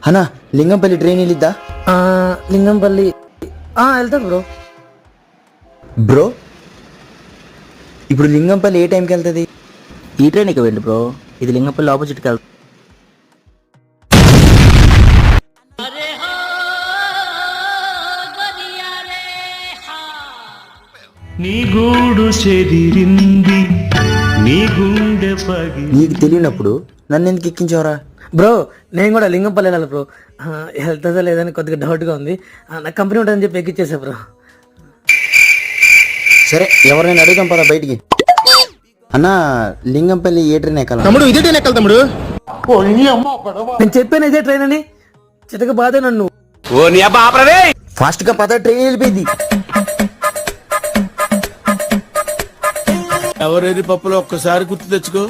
అన్నా లింగంపల్లి ట్రైన్ వెళ్ళిద్దా? లింగంపల్లి వెళ్తా bro. Bro ఇప్పుడు లింగంపల్లి ఏ టైంకి వెళ్తుంది? ఈ ట్రైన్కి వెళ్ళి బ్రో, ఇది లింగంపల్లి ఆపోజిట్కి వెళ్తా. నీ గూడు చెదిరింది, నీ గుండె పగి. నీకు తెలియనప్పుడు నన్ను ఎందుకు ఎక్కించావరా? బ్రో నేను కూడా లింగంపల్లి వెళ్ళాలి బ్రో. వెళ్తుందా లేదని కొద్దిగా డౌట్గా ఉంది. నాకు కంపెనీ ఉంటుందని చెప్పి ఎక్కిచ్చేసా బ్రో. సరే ఎవరైనా అడుగుదాం పదా బయటికి. అన్నా లింగంపల్లి ఏ ట్రైన్ ఎక్కాలి? తమ్ముడు ఇదే ట్రైన్ ఎక్కాలి తమ్ముడు. నేను చెప్పాను ఇదే ట్రైన్ అని, చితక బాధే నన్ను. ఫాస్ట్ గా పద, ట్రైన్ వెళ్ళిపోయింది. ఎవరేది పప్పులో ఒక్కసారి గుర్తు తెచ్చుకో.